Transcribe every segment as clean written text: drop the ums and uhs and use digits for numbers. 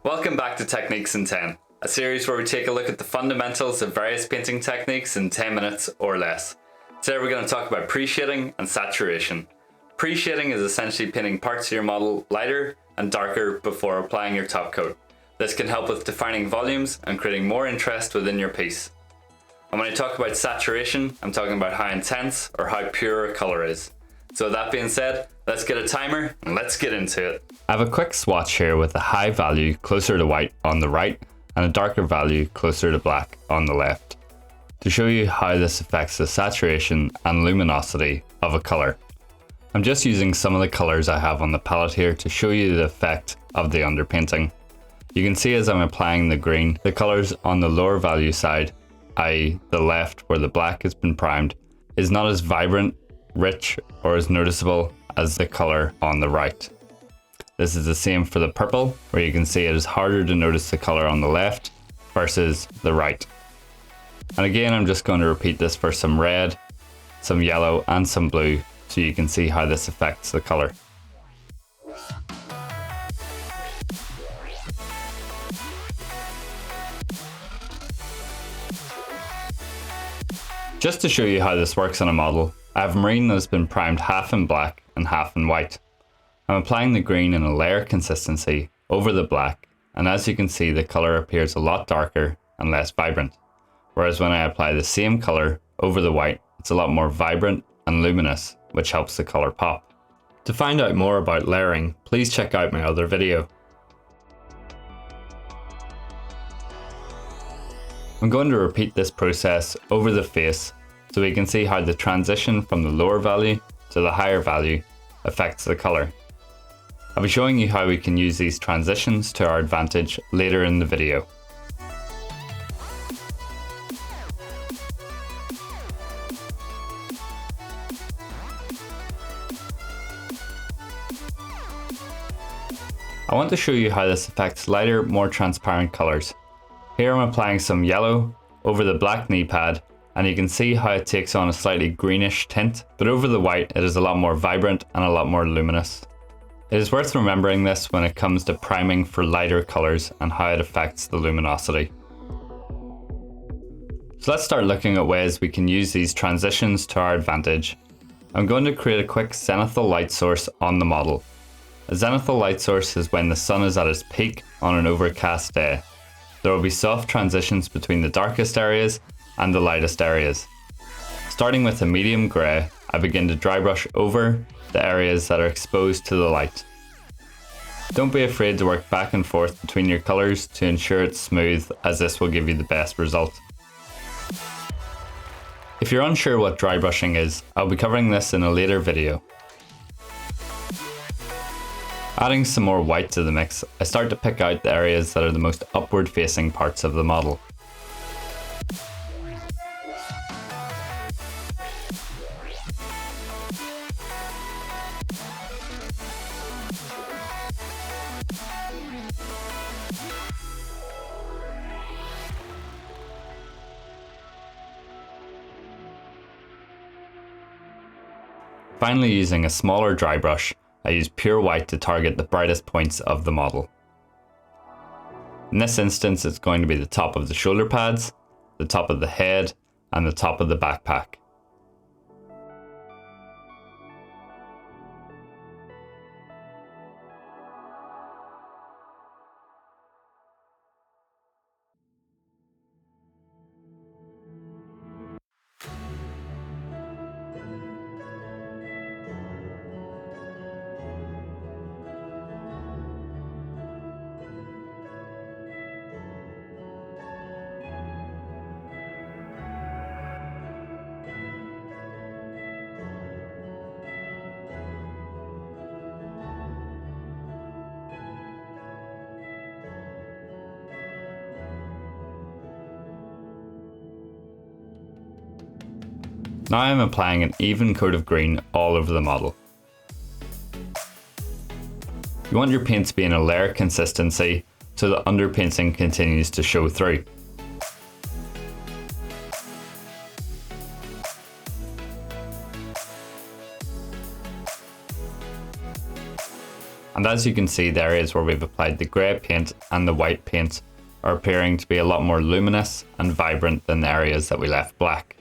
Welcome back to Techniques in 10, a series where we take a look at the fundamentals of various painting techniques in 10 minutes or less. Today we're going to talk about pre-shading and saturation. Pre-shading is essentially painting parts of your model lighter and darker before applying your top coat. This can help with defining volumes and creating more interest within your piece. And when I talk about saturation, I'm talking about how intense or how pure a colour is. So with that being said, let's get a timer and let's get into it. I have a quick swatch here with a high value closer to white on the right and a darker value closer to black on the left, to show you how this affects the saturation and luminosity of a colour. I'm just using some of the colours I have on the palette here to show you the effect of the underpainting. You can see as I'm applying the green, the colours on the lower value side, i.e. the left where the black has been primed, is not as vibrant, rich or as noticeable as the colour on the right. This is the same for the purple, where you can see it is harder to notice the colour on the left versus the right. And again, I'm just going to repeat this for some red, some yellow and some blue so you can see how this affects the colour. Just to show you how this works on a model, I have marine that has been primed half in black and half in white. I'm applying the green in a layer consistency over the black, and as you can see the colour appears a lot darker and less vibrant, whereas when I apply the same colour over the white, it's a lot more vibrant and luminous, which helps the colour pop. To find out more about layering, please check out my other video. I'm going to repeat this process over the face so we can see how the transition from the lower value to the higher value affects the colour. I'll be showing you how we can use these transitions to our advantage later in the video. I want to show you how this affects lighter, more transparent colours. Here I'm applying some yellow over the black knee pad, and you can see how it takes on a slightly greenish tint, but over the white it is a lot more vibrant and a lot more luminous. It is worth remembering this when it comes to priming for lighter colours and how it affects the luminosity. So let's start looking at ways we can use these transitions to our advantage. I'm going to create a quick zenithal light source on the model. A zenithal light source is when the sun is at its peak on an overcast day. There will be soft transitions between the darkest areas and the lightest areas. Starting with a medium grey, I begin to dry brush over the areas that are exposed to the light. Don't be afraid to work back and forth between your colours to ensure it's smooth, as this will give you the best result. If you're unsure what dry brushing is, I'll be covering this in a later video. Adding some more white to the mix, I start to pick out the areas that are the most upward facing parts of the model. Finally, using a smaller dry brush, I use pure white to target the brightest points of the model. In this instance, it's going to be the top of the shoulder pads, the top of the head, and the top of the backpack. Now I'm applying an even coat of green all over the model. You want your paint to be in a layer consistency so the underpainting continues to show through. And as you can see, the areas where we've applied the grey paint and the white paint are appearing to be a lot more luminous and vibrant than the areas that we left black.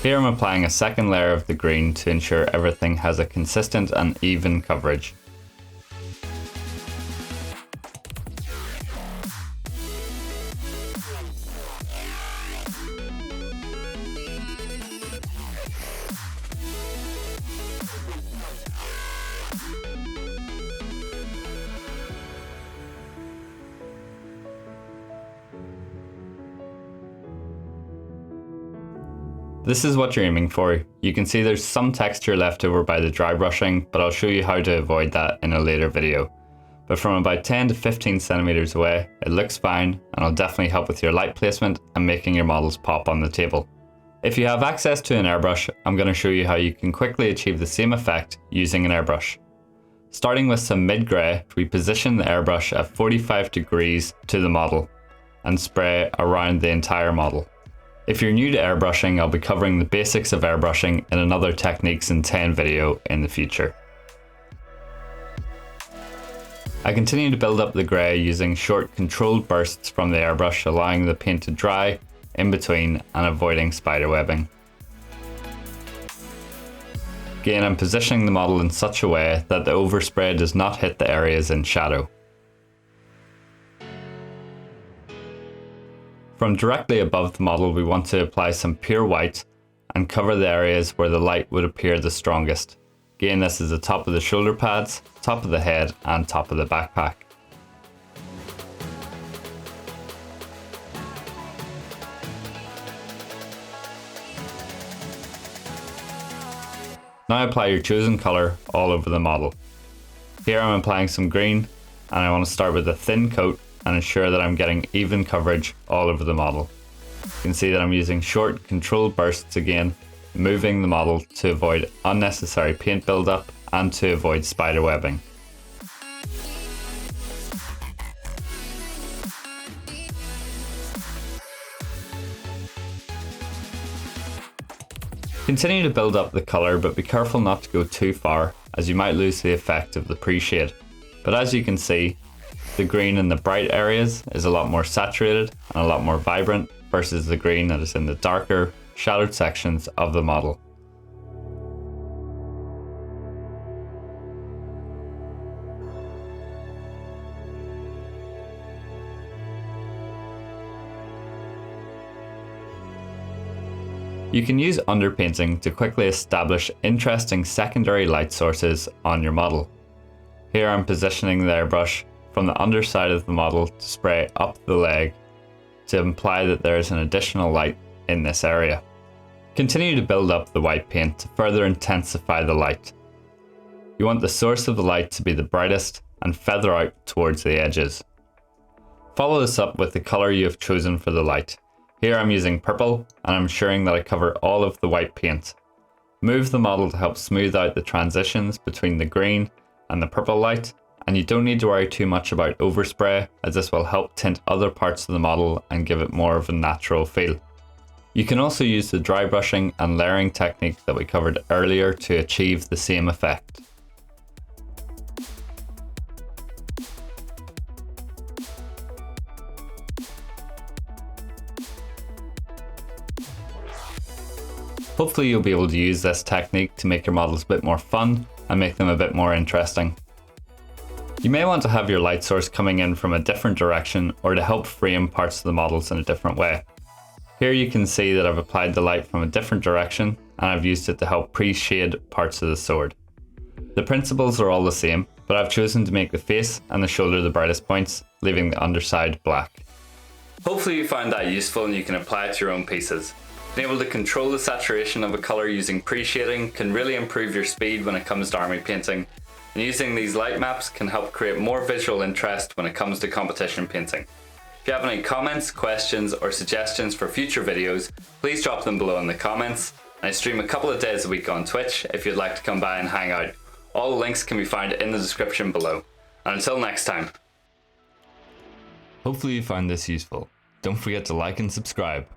Here I'm applying a second layer of the green to ensure everything has a consistent and even coverage. This is what you're aiming for. You can see there's some texture left over by the dry brushing, but I'll show you how to avoid that in a later video. But from about 10 to 15 centimeters away, it looks fine and will definitely help with your light placement and making your models pop on the table. If you have access to an airbrush, I'm going to show you how you can quickly achieve the same effect using an airbrush. Starting with some mid-grey, we position the airbrush at 45 degrees to the model and spray around the entire model. If you're new to airbrushing, I'll be covering the basics of airbrushing in another Techniques in 10 video in the future. I continue to build up the grey using short controlled bursts from the airbrush, allowing the paint to dry in between and avoiding spider webbing. Again, I'm positioning the model in such a way that the overspray does not hit the areas in shadow. From directly above the model, we want to apply some pure white and cover the areas where the light would appear the strongest. Again, this is the top of the shoulder pads, top of the head and top of the backpack. Now apply your chosen colour all over the model. Here I'm applying some green and I want to start with a thin coat and ensure that I'm getting even coverage all over the model. You can see that I'm using short controlled bursts again, moving the model to avoid unnecessary paint buildup and to avoid spider webbing. Continue to build up the colour, but be careful not to go too far as you might lose the effect of the pre-shade. But as you can see, the green in the bright areas is a lot more saturated and a lot more vibrant versus the green that is in the darker, shadowed sections of the model. You can use underpainting to quickly establish interesting secondary light sources on your model. Here I'm positioning the airbrush from the underside of the model to spray up the leg to imply that there is an additional light in this area. Continue to build up the white paint to further intensify the light. You want the source of the light to be the brightest and feather out towards the edges. Follow this up with the colour you have chosen for the light. Here I'm using purple and I'm ensuring that I cover all of the white paint. Move the model to help smooth out the transitions between the green and the purple light, and you don't need to worry too much about overspray as this will help tint other parts of the model and give it more of a natural feel. You can also use the dry brushing and layering technique that we covered earlier to achieve the same effect. Hopefully you'll be able to use this technique to make your models a bit more fun and make them a bit more interesting. You may want to have your light source coming in from a different direction or to help frame parts of the models in a different way. Here you can see that I've applied the light from a different direction and I've used it to help pre-shade parts of the sword. The principles are all the same, but I've chosen to make the face and the shoulder the brightest points, leaving the underside black. Hopefully you found that useful and you can apply it to your own pieces. Being able to control the saturation of a colour using pre-shading can really improve your speed when it comes to army painting, and using these light maps can help create more visual interest when it comes to competition painting. If you have any comments, questions, or suggestions for future videos, please drop them below in the comments. And I stream a couple of days a week on Twitch if you'd like to come by and hang out. All links can be found in the description below. And until next time. Hopefully you found this useful. Don't forget to like and subscribe.